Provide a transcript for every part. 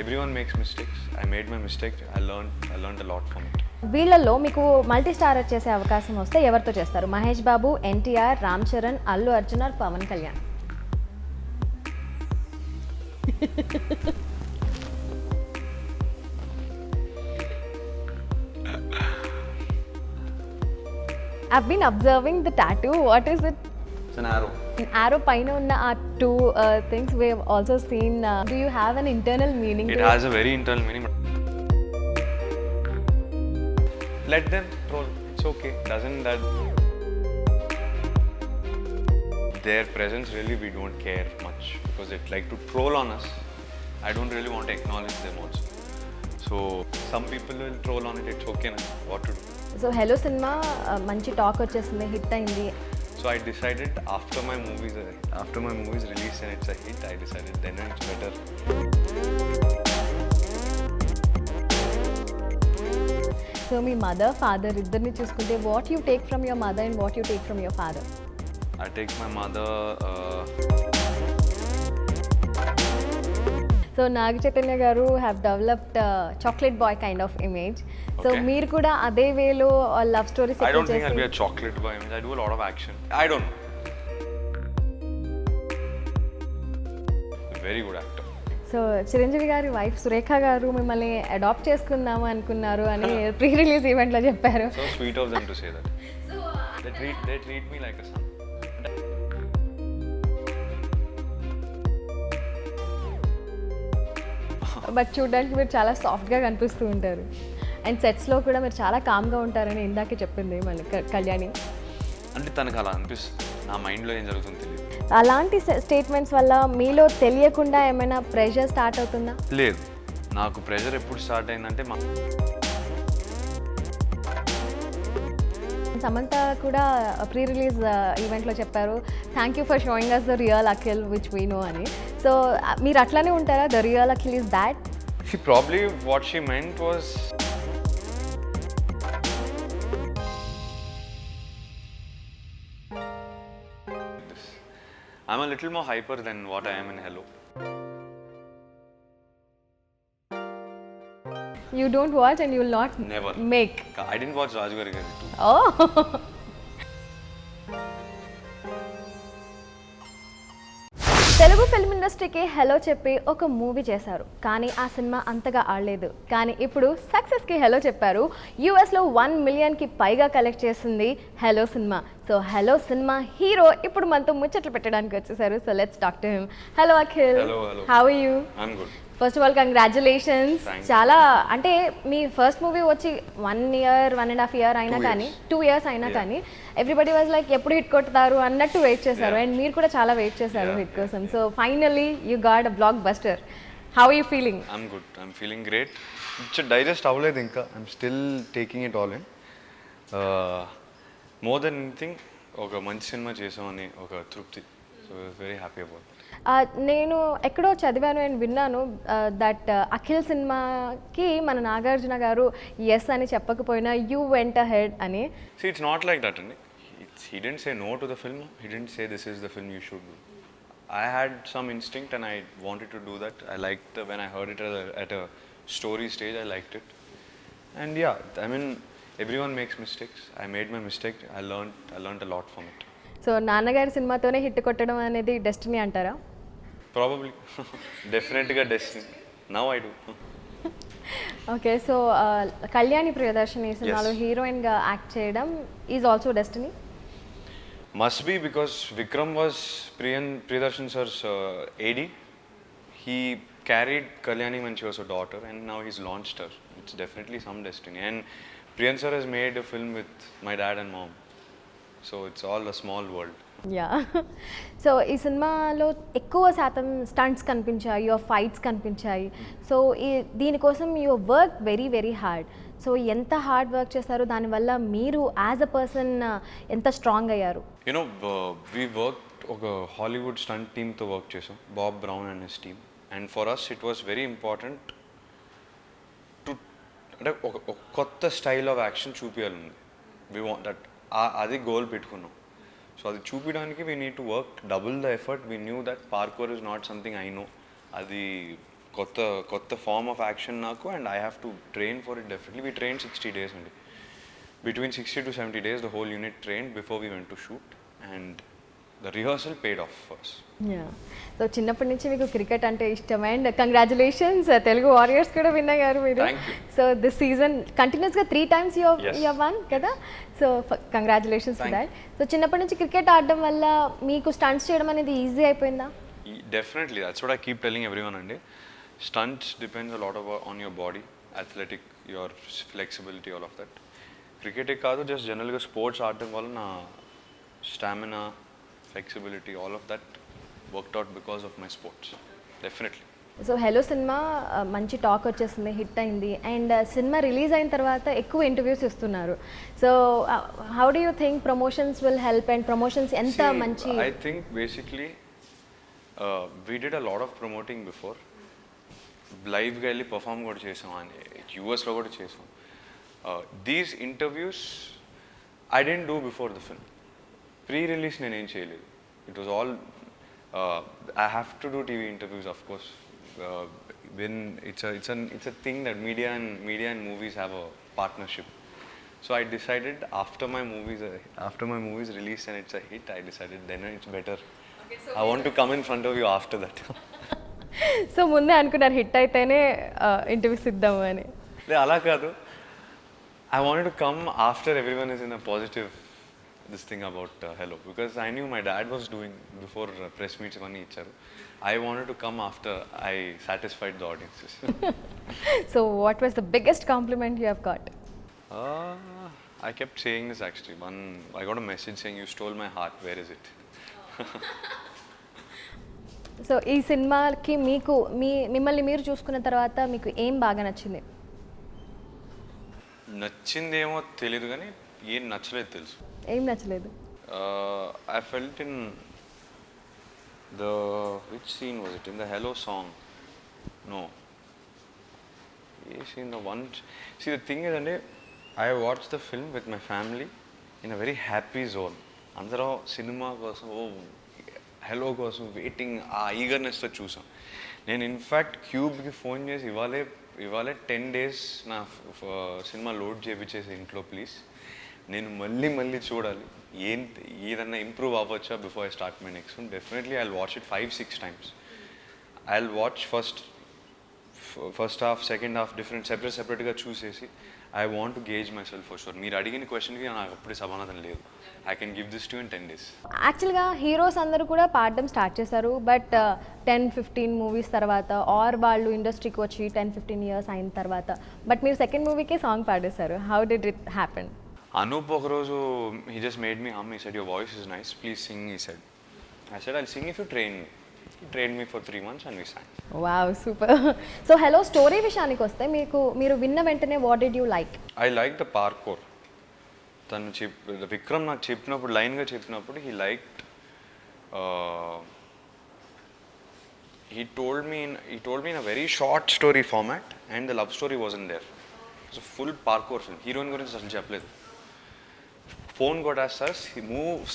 Everyone makes mistakes. I made my mistake. I learned a lot from it. వీళ్ళల్లో మీకు multi starrer చేసే అవకాశం వస్తే ఎవరితో చేస్తారు? Mahesh Babu, NTR, Ram Charan, Allu Arjun or Pawan Kalyan? I've been observing the tattoo. What is it? It's an arrow. Arrow paina unna aa two things we have also seen. Do you have an internal meaning It to has a very internal meaning. But let them troll. It's okay. Doesn't that their presence really we don't care much because it like to troll on us. I don't really want to acknowledge them also. So some people will troll on it. It's okay. Na? What to do? So hello cinema మంచి talk వచ్చేసింది, hit అయింది. So I decided after my movies released and it's a hit, I decided then it's better. So మీ mother father ఇద్దరిని చూసుకుంటే what you take from your mother and what you take from your father? I take my mother. So Naga Chaitanya గారు have developed chocolate boy kind of image. So మీరు కూడా అదే వేలో love stories I don't think I'll be a chocolate boy. I mean, I do a lot of action. I don't know. Very good actor. So Chiranjeevi గారి wife Surekha గారు మిమ్మల్ని adapt చేసుకుందాము అనుకున్నారు అని ప్రీ రిలీజ్ ఈవెంట్లో చెప్పారు. So sweet of them to say that. They treat me like a son. But చూడడానికి మీరు చాలా సాఫ్ట్గా కనిపిస్తూ ఉంటారు అండ్ సెట్స్లో కూడా మీరు చాలా కామ్గా ఉంటారని ఇందాకే చెప్పింది మళ్ళీ కళ్యాణి. అంటే తనకు అలా అనిపిస్తుంది, నా మైండ్లో ఏం జరుగుతుందో తెలియదు. అలాంటి స్టేట్మెంట్స్ వల్ల మీలో తెలియకుండా ఏమైనా ప్రెషర్ స్టార్ట్ అవుతుందా? లేదు, నాకు ప్రెషర్ ఎప్పుడు స్టార్ట్ అయిందంటే సమంత కూడా ప్రీ రిలీజ్ ఈవెంట్లో చెప్పారు, thank you for showing us the real Akhil which we know అని. సో మీరు అట్లానే ఉంటారా? The real Akhil is that? She probably what she meant was this. I'm a little more hyper than what I am in Hello. You don't watch and you will not Never. make. I didn't watch Raju Garu Garu too. Oh. Telugu film ఇండస్ట్రీకి hello చెప్పి ఒక movie చేశారు, కానీ ఆ cinema అంతగా ఆడలేదు. కానీ ఇప్పుడు సక్సెస్కి హలో చెప్పారు. యూఎస్లో 1 మిలియన్కి పైగా కలెక్ట్ చేసింది hello cinema. So hello cinema hero ఇప్పుడు మనతో ముచ్చట్లు పెట్టడానికి వచ్చేసారు. So let's talk to him. Hello Akhil. Hello, hello. How are you? I'm good. First of all congratulations. Thanks. చాలా అంటే మీ ఫస్ట్ మూవీ వచ్చి 1 year 1.5 year అయినా 2 కానీ years. 2 years అయినా Yeah. కానీ ఎవ్రీబడి వాజ్ లైక్ ఎప్పుడు హిట్ కొడతారు అన్నట్టు వెయిట్ చేశారు. Yeah. అండ్ మీరు కూడా చాలా వెయిట్ చేశారు Yeah, హిట్ కోసం. So finally you got a block buster. How you feeling? I'm good. I'm feeling great. Digest అవ్వలేదు ఇంకా. I'm still taking it all in. More than anything, ఒక మంచి సినిమా చేసామని ఒక తృప్తి. So very happy about. నేను ఎక్కడో చదివాను అండ్ విన్నాను దట్ అఖిల్ సినిమాకి మన నాగార్జున గారు ఎస్ అని చెప్పకపోయినా యూ వెంట హెడ్ అని. See, it's not like that, అండి. He didn't say no to the film. He didn't say this is the film you should do. I had some instinct and I wanted to do that. I liked when I heard it at a story stage. I liked it. And yeah, I mean, everyone makes mistakes. I made my mistake. I learned a lot from it. So నాన్నగారి సినిమాతోనే hit కొట్టడం అనేది destiny అంటారా? Probably. Definitely destiny. Now I do. Okay, so Kalyani Priyadarshini సినిమాలో Yes. హీరోయిన్గా act చేయడం is also destiny? Must be, because Vikram was Priyadarshan sir's AD. He carried Kalyani when she was a daughter and now he's launched her. It's definitely some destiny. And Priyan sir has made a film with my dad and mom. So it's all a small world. Yeah. So ఈ సినిమాలో ఎక్కువ శాతం stunts కనిపించాయి, your fights కనిపించాయి. So దీనికోసం your work very very hard. So ఎంత hard work చేశారు, దానివల్ల మీరు యాజ్ అ పర్సన్ ఎంత స్ట్రాంగ్ అయ్యారు? You know, we worked ఒక హాలీవుడ్ స్టంట్ టీమ్తో వర్క్ చేసాం, Bob Brown and his team. And for us it was very important to అంటే ఒక కొత్త స్టైల్ ఆఫ్ యాక్షన్ చూపించాలి. వి వాంట్ దట్, అది గోల్ పెట్టుకున్నాం. సో అది చూపించడానికి we need to work double the effort. We knew that parkour is not something I know. అది కొత్త ఫార్మ్ ఆఫ్ యాక్షన్ నాకు, and I have to train for it definitely. We train 60 days అండి. Between 60 to 70 days the whole unit trained before we went to shoot, and the rehearsal paid off for us. So చిన్నప్పటి నుంచి మీకు cricket అంటే ఇష్టం, and congratulations Telugu warriors కూడా win అయ్యారు మీరు. Thank you. So this season కంటిన్యూస్గా 3 times Yes. యూ వన్ కదా. So congratulations for that. So చిన్నప్పటి నుంచి క్రికెట్ ఆడడం వల్ల మీకు స్టంట్స్ చేయడం అనేది ఈజీ అయిపోయిందా? Definitely, that's what I keep telling everyone అండి. Stunts depends a lot on your body, athletic, your flexibility, all of that. క్రికెటే కాదు, జస్ట్ జనరల్గా స్పోర్ట్స్ ఆడటం వల్ల నా stamina, flexibility, all of that worked out because of my sports. Definitely. So hello cinema మంచి talk వచ్చేసింది, hit అయింది, and cinema release అయిన తర్వాత ఎక్కువ ఇంటర్వ్యూస్ ఇస్తున్నారు. So how do you think promotions will help, and promotions ఎంత మంచి? I think basically we did a lot of promoting before. లైవ్గా వెళ్ళి పర్ఫామ్ కూడా చేసాం, అని యూఎస్లో కూడా చేసాం. These interviews I didn't do before the film. Pre release నేనేం చేయలేదు. It was all I have to do TV interviews of course. when it's a thing that media and movies have a partnership. So I decided after my movies release and it's a hit, I decided then it's better. Okay, so I want to come in front of you after that. So ముందే అనుకున్నారు hit అయితేనే interviews ఇద్దాము అని? అలా కాదు, I wanted to come after everyone is in a positive this thing about Hello, because I knew my dad was doing before press meets ivanni icharu. I wanted to come after I satisfied the audiences. So what was the biggest compliment you have got? I kept saying this actually. I got a message saying you stole my heart, where is it? So ఈ సినిమాకి మీకు మిమ్మల్ని మీరు చూసుకున్న తర్వాత మీకు ఏం బాగా నచ్చింది? నచ్చిందేమో తెలియదు కానీ ఏం నచ్చలేదు తెలుసు. ఏం నచ్చలేదు? I felt in which scene was it? In the Hello song? No. See, the thing is, I watched the film with my family in a very happy zone. అందరం సినిమా కోసం హెలో కోసం వెయిటింగ్, ఆ ఈగర్నెస్తో చూసాం. నేను in fact క్యూబ్కి phone చేసి ఇవాళే 10 days నా cinema load చేయించేసి ఇంట్లో ప్లీజ్, నేను మళ్ళీ చూడాలి, ఏదన్నా ఇంప్రూవ్ అవ్వచ్చా before I start my next one. Definitely I will watch it 5-6 times. I will watch first half, second half different సెపరేట్గా చూసేసి I want to gauge myself for sure. మీరు అడిగిన క్వశ్చన్కి నాకు అప్పుడే సమాధానం లేదు. I can give this to in 10 days. యాక్చువల్గా హీరోస్ అందరూ కూడా పాడడం స్టార్ట్ చేశారు, బట్ 10-15 మూవీస్ తర్వాత ఆర్ వాళ్ళు ఇండస్ట్రీకి వచ్చి 10-15 years అయిన తర్వాత, బట్ మీరు సెకండ్ మూవీకే సాంగ్ పాడేశారు. How did it happen? Anup ఒకరోజు he just made me hum. He said your voice is nice, please sing, he said. I said I'll sing if you train me. He trained me for 3 months and we sang. Wow, super. So hello story విషయానికి వస్తే మీరు విన్న వెంటనే what did you like? I like the parkour. Vikram నాకు చెప్పినప్పుడు, లైన్గా చెప్పినప్పుడు he liked he told me in a very short story format and the love story wasn't there. It's a full parkour film. Heroine గురించి అసలు చెప్పలేదు. Phone కొట్టేస్తారు, he moves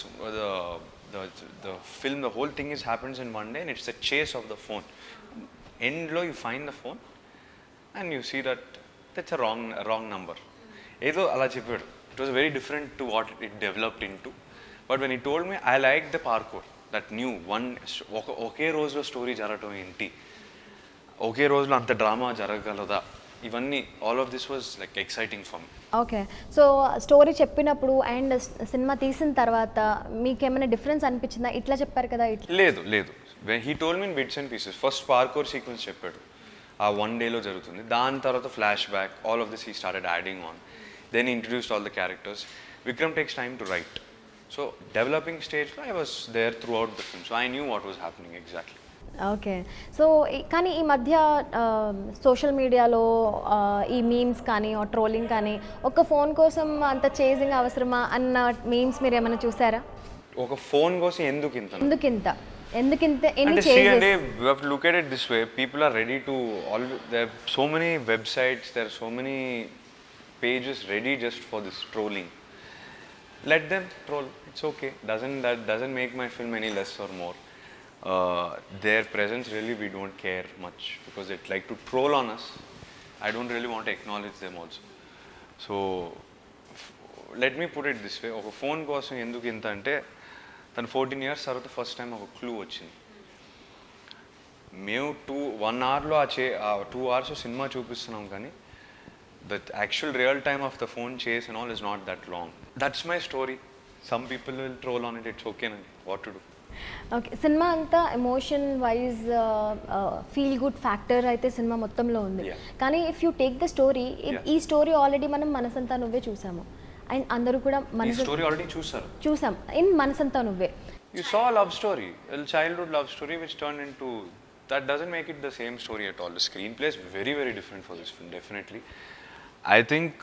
the film, the whole thing happens in one day and it's the chase of the phone. Endలో you find the phone and you see that that's a wrong number. ఏదో అలా చెప్పాడు. It was very different to what it developed into. But when he told me, I liked the parkour. That new one, ఒకే రోజులో story జరగటం ఏంటి, ఒకే రోజులో అంత drama జరగగలదా, ఇవన్నీ all of this was like exciting for me. Okay, so story చెప్పినప్పుడు and cinema తీసిన తర్వాత మీకు ఏమైనా డిఫరెన్స్ అనిపించిందా? ఇట్లా చెప్పారు కదా ఇట్లా? లేదు. He told me in bits and pieces. First parkour sequence చెప్పాడు, ఆ 1 day జరుగుతుంది. దాని తర్వాత flashback, all of this he started adding on. Then introduced all the characters. Vikram takes time to write. So developing స్టేజ్లో I was there throughout the film. So I knew what was happening exactly. Okay, so కానీ ఈ మధ్య social మీడియాలో ఈ memes కానీ trolling కానీ, ఒక phone కోసం అంత చేజింగ్ అవసరమా అన్న మీమ్స్ మీరు ఏమైనా చూసారా? ఒక ఫోన్ కోసం ఎందుకింత ఎన్ని changes? We have to look at it this way. People are ready to there are so many websites, there are so many pages ready just for this trolling. Let them troll. It's okay. That doesn't make my film any less or more. their presence really we don't care much because they like to troll on us. I don't really want to acknowledge them also. So let me put it this way, ఒక phone కోసం ఎందుకు ఇంత అంటే తను 14 years తర్వాత first time ఒక clue వచ్చింది. మేము 1 hourలో ఆ 2 hours సినిమా చూపిస్తున్నాం కానీ the actual real time of the phone chase and all is not that long. That's my story. Some people will troll on it. It's okay. What to do? Okay, సినిమా అంతా emotion wise feel good factor అయితే సినిమా మొత్తంలో ఉంది. Yeah. కానీ if you take the story, Yeah. ఈ story already మనం మనసంతా నువ్వే చూసాము అండ్ అందరూ కూడా ఈ స్టోరీ ఆల్రెడీ చూసారు. చూసాం ఇన్ మనసంతా నువ్వే. You saw a love story, a childhood love story which turned into, that doesn't make it the same story at all. The screenplay is very, very different for this film, definitely. I think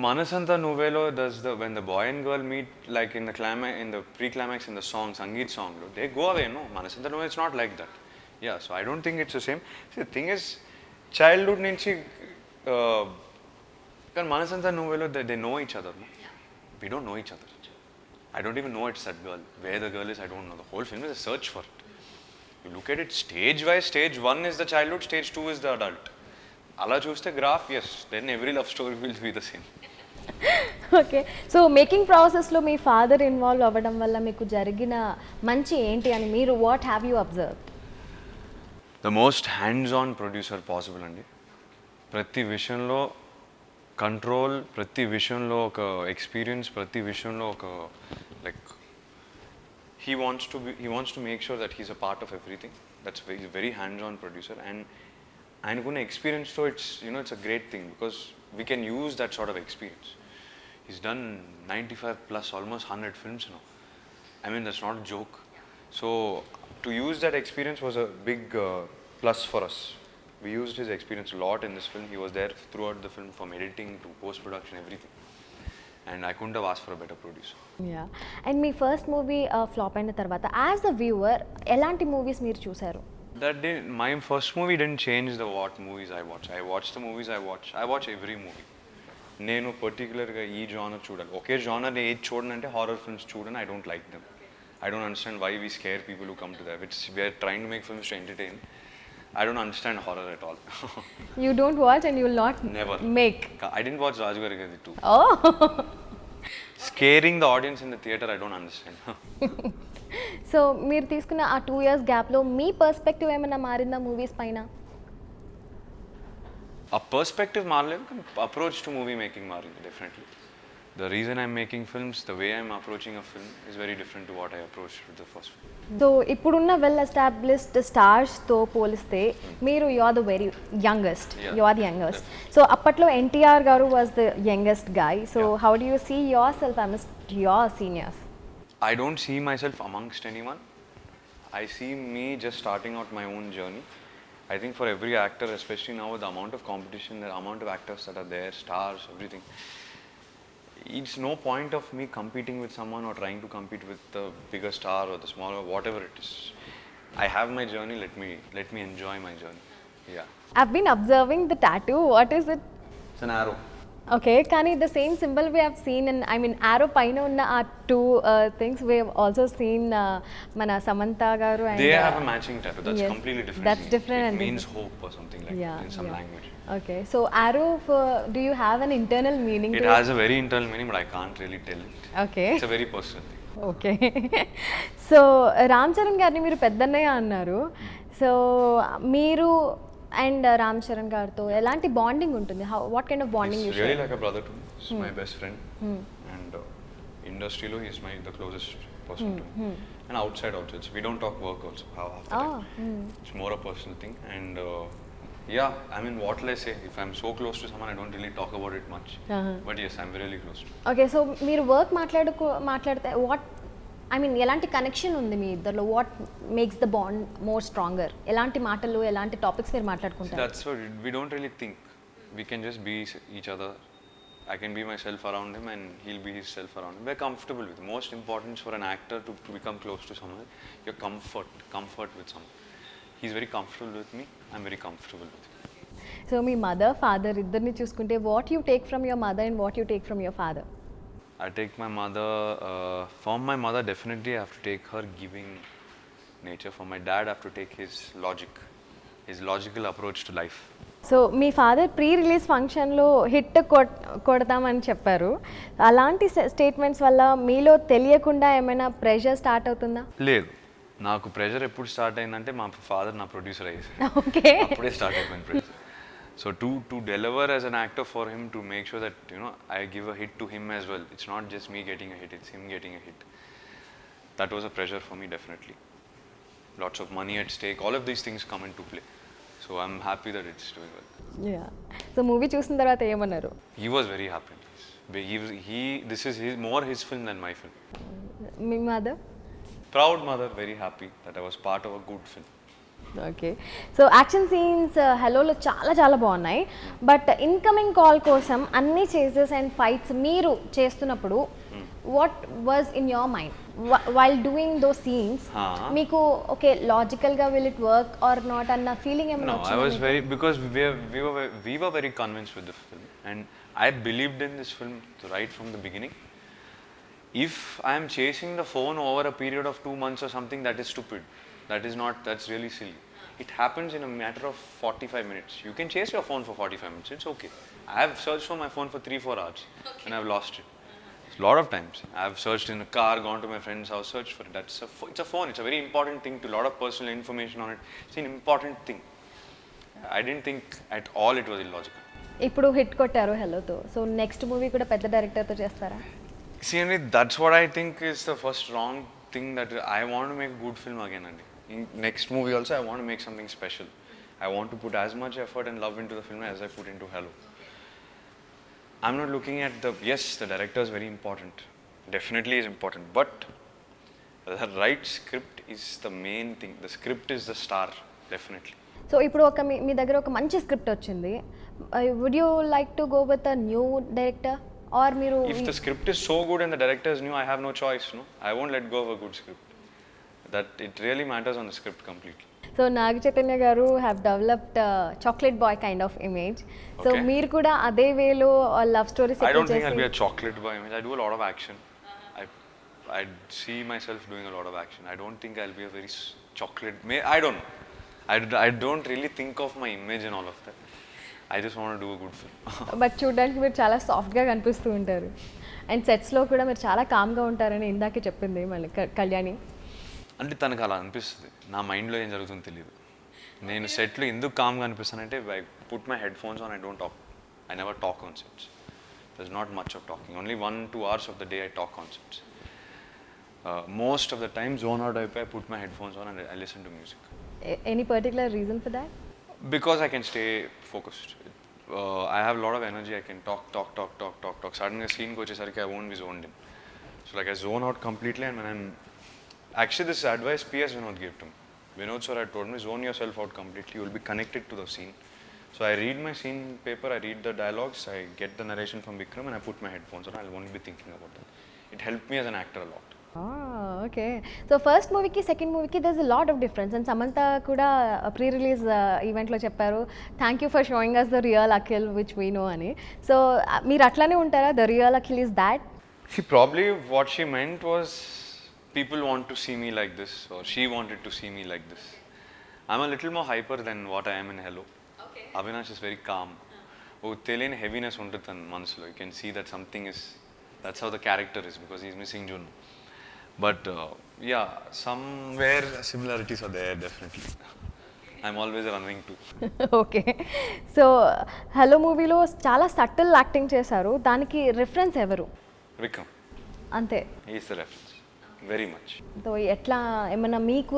Manasanta Nuvelo does when the boy and girl meet, like in the climax, in the pre-climax in the song, Sangeet song, they go away, no? Manasanta Nuvelo, it's not like that. Yeah, so I don't think it's the same. See, the thing is, childhood nunchi, but Manasanta Nuvelo, they know each other, no? We don't know each other. I don't even know it's that girl. Where the girl is, I don't know. The whole film is a search for it. You look at it stage-wise, stage 1 is the childhood, stage 2 is the adult. అలా చూస్తే graph, yes, then every love story will be the same. Okay, so making ప్రాసెస్లో మీ father involve అవ్వడం వల్ల మీకు జరిగిన మంచి ఏంటి అని మీరు what have you observed? The most hands on producer possible అండి. ప్రతి విషయంలో కంట్రోల్, ప్రతి విషయంలో ఒక ఎక్స్పీరియన్స్, ప్రతి విషయంలో ఒక like he wants to make sure that he's a part of everything. He's a very hands on producer, and ఆయనకున్న ఎక్స్పీరియన్స్తో it's a great thing because we can use that sort of experience. He's done 95 plus, almost 100 films now. I mean, that's not a joke. So to use that experience was a big plus for us. We used his experience a lot in this film. He was there throughout the film, from editing to post-production, everything. And I couldn't have asked for a better producer. Yeah, and me first movie flop అయిన తర్వాత as a viewer ఎలాంటి movies మీరు చూసారు? That day, my first movie didn't change the what movies I watch. I watch the movies I watch. I watch every movie. నేను పర్టికులర్గా ఈ genre చూడాలి, ఒకే జానర్ ఏది చూడనంటే హారర్ ఫిల్మ్స్ చూడని. I don't like them. I don't understand why we scare people who come to that. We are trying to make films to entertain. I don't understand horror at all. You don't watch and you will not Never. make. I didn't watch Raju Garu Gadi 2. Oh. Scaring the audience in the theatre, I don't understand. So మీరు తీసుకున్న ఆ 2 years గ్యాప్లో మీ perspective ఏమైనా మారిందా movies పైన? A perspective మారలేదు, కానీ approach to movie making మారింది definitely. The reason I'm making films, the way I'm approaching a film is very different to what I approached with the first film. So ఇప్పుడున్న well established స్టార్స్తో పోలిస్తే మీరు you are the very youngest. Yeah. You are the youngest. So అప్పట్లో ఎన్టీఆర్ గారు was the youngest guy. So Yeah. How do you see yourself amidst your seniors? I don't see myself amongst anyone. I see me just starting out my own journey. I think for every actor, especially now with the amount of competition, the amount of actors that are there, stars, everything, it's no point of me competing with someone or trying to compete with the bigger star or the smaller, whatever it is. I have my journey, let me enjoy my journey. Yeah. I've been observing the tattoo. What is it? It's an arrow. Okay, కానీ the same symbol we have seen and I mean arrow పైన ఉన్న ఆ 2 things we have also seen మన సమంత గారు and They have a matching tattoo. That's yes, completely different. that's different It and means hope or something like that in some language. Okay, so arrow do you have an internal meaning? It has a very internal meaning, but I can't really tell it. Okay, It's a very personal thing. Okay. So Ram Charan గారిని మీరు పెద్దన్నయ్య అన్నారు. So మీరు and Ram Charan గారితో ఎలాంటి bonding ఉంటుంది? What kind of bonding you He's really like a brother to me. He's my best friend. And industry lo, he's the closest person to me. And outside also, we don't talk work also. After that. It's more a personal thing. And yeah, I mean, what will I say? If I'm so close to someone, I don't really talk about it much. But yes, I'm really close to him. Okay, so మీరు work మాట్లాడితే what I mean ఎలాంటి connection ఉంది మీ ఇద్దరిలో? What makes the bond more stronger? ఎలాంటి మాటలు, ఎలాంటి topics మీరు మాట్లాడుకుంటారు? That's what we don't really think. We can just be each other. I can be myself around him and he'll be himself around him. We're comfortable with it. Most important for an actor to become close to someone, your comfort with someone. He's very comfortable with me. I'm very comfortable with him. So మీ mother father ఇద్దరిని చూసుకుంటే what you take from your mother and what you take from your father? I take my mother, from my mother definitely I have to take her giving nature. For my dad, I have to take his logic, his logical approach to life. So me father pre release ఫంక్షన్లో hit కొడతామని చెప్పారు. అలాంటి statements వల్ల మీలో తెలియకుండా ఏమైనా pressure start అవుతుందా? లేదు, నాకు ప్రెషర్ ఎప్పుడు స్టార్ట్ అయిందంటే మా ఫాదర్ నా ప్రొడ్యూసర్ అయ్యేది. ఓకే, అప్పుడే స్టార్ట్ అయిపోయింది pressure. So to deliver as an actor for him, to make sure that I give a hit to him as well. It's not just me getting a hit, it's him getting a hit. That was a pressure for me definitely. Lots of money at stake, all of these things come into play. So I'm happy that it's doing well. Yeah. So movie చూసిన తర్వాత ఏమన్నారు? He was very happy. This is more his film than my film. Me mother? Proud mother, very happy that I was part of a good film. Okay. So action scenes హలోలో చాలా చాలా బాగున్నాయి. But incoming call కోసం అన్ని chases and fights మీరు చేస్తున్నప్పుడు what was in your mind while doing though scenes? మీకు okay లాజికల్గా will it work or not అన్న ఫీలింగ్ ఏమైనా? No, I was because we were very convinced with the film, and I believed in this film right from the beginning. If I am chasing the phone over a period of 2 months or something, that is stupid. That's really silly. It happens in a matter of 45 minutes. You can chase your phone for 45 minutes, it's okay. I have searched for my phone for 3-4 hours and I've lost it. A lot of times. I've searched in a car, gone to my friend's house, searched for it. It's a phone, it's a very important thing, to a lot of personal information on it. It's an important thing. I didn't think at all it was illogical. ఇప్పుడు hit కొట్టారు హలోతో, so next movie కూడా పెద్ద డైరెక్టర్తో చేస్తారా? See, Andy, that's what I think is the first wrong thing, that I want to make a good film again, Andy. In next movie also, I want to make something special. I want to put as much effort and love into the film as I put into Hello. I'm not looking at yes, the director is very important. Definitely is important. But the right script is the main thing. The script is the star, definitely. So ఇప్పుడు ఒక మీ దగ్గర ఒక మంచి script వచ్చింది. Would you like to go with a new director or మీరు? If the script is so good and the director is new, I have no choice, no? I won't let go of a good script. That it really matters on the script completely. So Naga Chaitanya గారు have developed chocolate boy kind of image. So Okay. మీరు కూడా అదే వేలో love stories I don't think I'll be a chocolate boy image. I do a lot of action. I see myself doing a lot of action. I don't think I'll be a very chocolate. I don't know. I don't really think of my image and all of that. I just want to do a good film. But చూడడానికి మీరు చాలా సాఫ్ట్గా కనిపిస్తూ ఉంటారు. And సెట్స్లో కూడా మీరు చాలా కామ్గా ఉంటారని ఇందాకే చెప్పింది మళ్ళీ కళ్యాణి. అంటే తనకు అలా అనిపిస్తుంది, నా మైండ్లో ఏం జరుగుతుందో తెలియదు. నేను సెట్లో ఎందుకు కామ్గా అనిపిస్తానంటే I put my headphones on, I don't talk. I never talk on sets. There is not much of talking. Only 1-2 hours of the day I talk on sets. Most of the time zone out అయిపోయి I put my headphones on and I listen to music. Any particular reason for that? Because I can stay focused. I have a lot of energy. I can talk. Suddenly a scene gochesariki I won't be zoned in. So like I zone out completely, and when I'm actually, this advice PS Vinod gave to me. Vinod sir had told me, zone yourself out completely. You will be connected to the scene. So I read my scene paper, I read the dialogues, I get the narration from Vikram, and I put my headphones on. I'll only be thinking about that. It helped me as an actor a lot. Okay. So first మూవీకి second మూవీకి there is a lot of difference. And Samantha కూడా pre release ఈవెంట్లో చెప్పారు, thank you for showing us the real Akhil which we know అని. So మీరు అట్లానే ఉంటారా? The real Akhil is that? See, probably what she meant was, people want to see me like this, or she wanted to see me like this. I'm a little more hyper than what I am in Hello. Okay. Avinash is very calm. Oh, తెలియని heaviness ఉంటుంది తన మనసులో. You can see that something is, that's how the character is, because he's missing June. But yeah, somewhere similarities are there, definitely. I'm always running too. Okay. So hello మూవీలో చాలా subtle acting చేశారు, దానికి reference ఎవరు? Vikram. అంతే. He is the reference. Very much. So ఎట్లా ఏమన్నా మీకు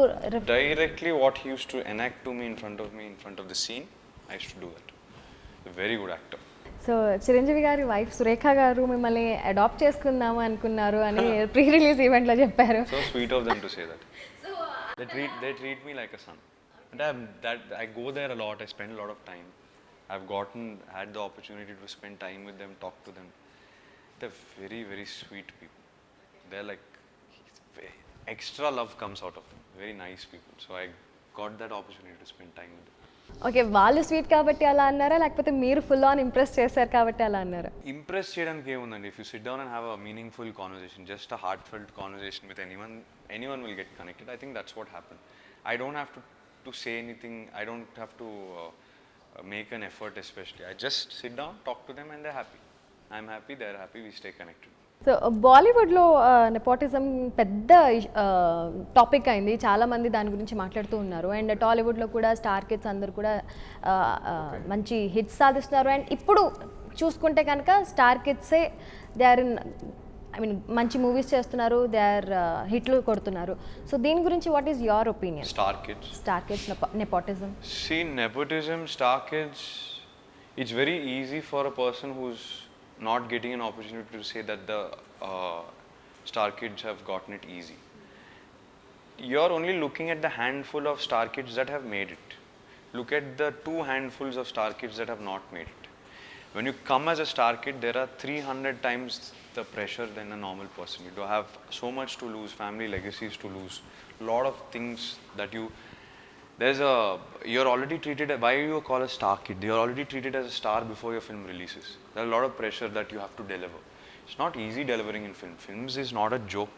Directly what he used to enact to me in front of the scene, I used to do that. A very good actor. So Chiranjeevi గారి wife Surekha గారు మిమ్మల్ని adapt చేసుకుందాము అనుకున్నారు అని pre release ఈవెంట్లో చెప్పారు. So sweet of them to say that. They treat me like a son. And I go there a lot. I spend a lot of time. I've had the opportunity to spend time with them, talk to them. They're very, very sweet people. They're like, extra love comes out of them. Very nice people. So I got that opportunity to spend time with them. Okay, వాళ్ళు sweet కాబట్టి అలా అన్నారా, లేకపోతే మీరు full on impress చేశారు కాబట్టి అలా అన్నారా? ఇంప్రెస్ చేయడానికి ఏముందండి, if you SIT down and have a meaningful conversation, just a heart felt conversation with anyone will get connected. I think that's what happen. I don't have to say anything, I don't have to make an effort especially. I just sit down, talk to them and they're happy. I'm happy, they're happy, we stay connected. So బాలీవుడ్లో nepotism పెద్ద topic అయింది, చాలామంది దాని గురించి మాట్లాడుతూ ఉన్నారు. And టాలీవుడ్లో కూడా స్టార్ కిడ్స్ అందరు కూడా మంచి హిట్స్ సాధిస్తున్నారు. అండ్ ఇప్పుడు చూసుకుంటే కనుక స్టార్ కిడ్సే they are in, I mean మంచి మూవీస్ చేస్తున్నారు, దే ఆర్ హిట్లు కొడుతున్నారు. సో దీని గురించి what is your opinion? Star kids. Star kids nepotism. See, nepotism, star kids, it's very easy for a person who's not getting an opportunity to say that the star kids have gotten it easy. You're only looking at the handful of star kids that have made it. Look at the 2 handfuls of star kids that have not made it. When you come as a star kid, there are 300 times the pressure than a normal person. You do have so much to lose, family legacies to lose, lot of things that you're already treated, why you call a star kid? You're already treated as a star before your film releases. There's a lot of pressure that you have to deliver. It's not easy delivering in film. Films is not a joke.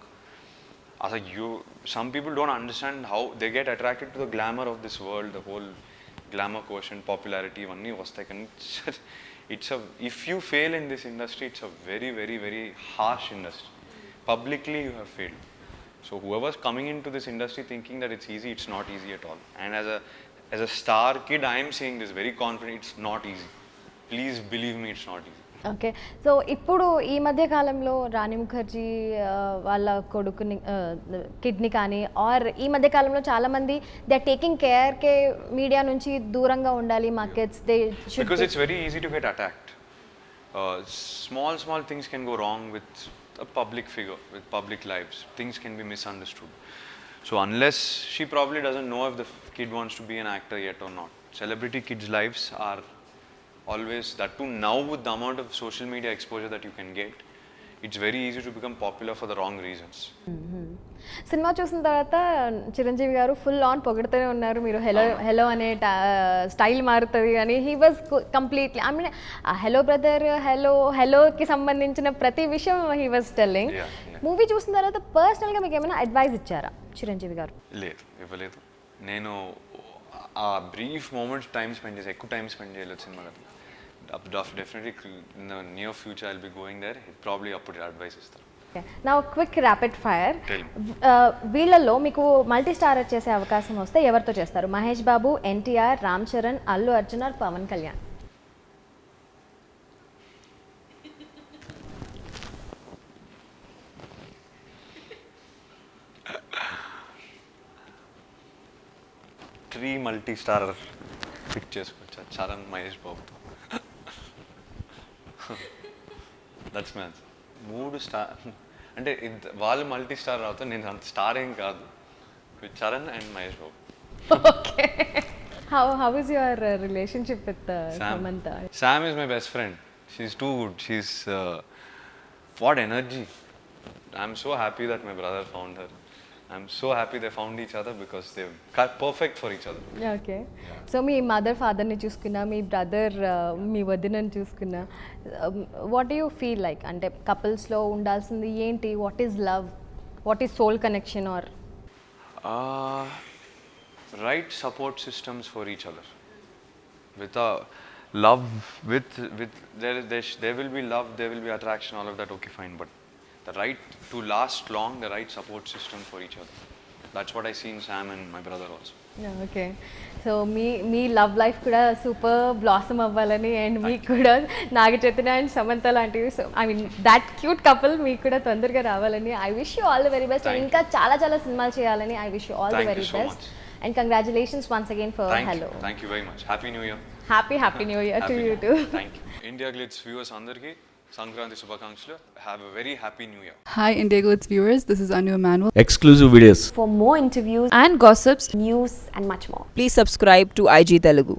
Some people don't understand how they get attracted to the glamour of this world, the whole glamour quotient, popularity, ivanni vastayi kani if you fail in this industry, it's a very, very, very harsh industry. Publicly you have failed. So whoever's coming into this industry thinking that it's easy, it's not easy at all. And as a star kid, I am saying this very confident, it's not easy. Please believe me, it's not easy. Okay, so ఇప్పుడు ఈ మధ్య కాలంలో రాణి ముఖర్జీ వాళ్ళ కొడుకుని kidney కానీ are ఈ మధ్య కాలంలో చాలామంది దే ఆర్ టేకింగ్ కేర్ కే మీడియా నుంచి దూరంగా ఉండాలి మా kids, they should, Because it's very easy to get attacked. Small things can go wrong with a public figure, with public lives. Things can be misunderstood. So unless she probably doesn't know if the kid wants to be an actor yet or not. Celebrity kids' lives are always, that too now with the amount of social media exposure that you can get, it's very easy to become popular for the wrong reasons. Cinema చూసిన తర్వాత చిరంజీవి గారు full on పొగడుతూనే ఉన్నారు, మీరు hello అనే style మారుతుంది అని. He was completely, I mean hello brother, హెలోకి సంబంధించిన ప్రతి విషయం హీ వాజ్ టెల్లింగ్. మూవీ చూసిన తర్వాత పర్సనల్గా మీకు ఏమైనా అడ్వైస్ ఇచ్చారా చిరంజీవి గారు? లేదు, ఇవ్వలేదు. నేను ఆ బ్రీఫ్ మూమెంట్స్ టైం స్పెండ్ చేసి, ఎక్కువ టైం స్పెండ్ చేయలేదు సినిమా కదా. Definitely in the near future I will be going there, probably అప్పుడు అడ్వైస్ ఇస్తారు. నా క్విక్ ర్యాపిడ్ ఫైర్, వీళ్ళల్లో మీకు మల్టీ స్టారర్ చేసే అవకాశం వస్తే ఎవరితో చేస్తారు? Mahesh Babu, NTR, Ram Charan, Allu Arjun or Pawan Kalyan? Three multi star pick చేసుకోవచ్చా? చరణ్, మహేష్ బాబుతో. That's man's. 3 స్టార్ అంటే వాళ్ళు మల్టీ స్టార్ అవుతారు, నేను అంత స్టార్ ఏం కాదు. With Charan and Mahesh Babu. Okay, how is your relationship with Samantha? Sam is my best friend. She's too good. She's what energy. I'm so happy that my brother found her. I'm so happy they found each other because they're perfect for each other. Okay, so మీ mother ఫాదర్ని చూసుకున్నా, మీ brother మీ వదినని చూసుకున్నా, what do you feel like? అంటే కపుల్స్లో ఉండాల్సింది ఏంటి? What is love, what is soul connection or right support systems for each other. With a love, with there will be love, there will be attraction, all of that, okay fine, but the right to last long, the right support system for each other. That's what I see in Sam and my brother also. Okay, so me love life కూడా super blossom అవ్వాలని, and మీకు కూడా Naga Chaitanya and Samantha లాంటివి, so I mean that cute couple మీకు కూడా తొందరగా రావాలని I wish you all the very best. ఇంకా చాలా సినిమాలు చేయాలని I wish you all the very best. And congratulations once again for Hello. Thank you very much. Happy New Year. Happy New Year to you too. Thank you. India Glitz viewers andarki Sankranti Shubhakankshalu. Have a very happy New Year. Hi India Glitz viewers, this is Anu Emanuel. Exclusive videos. For more interviews and gossips, news and much more, please subscribe to IG Telugu.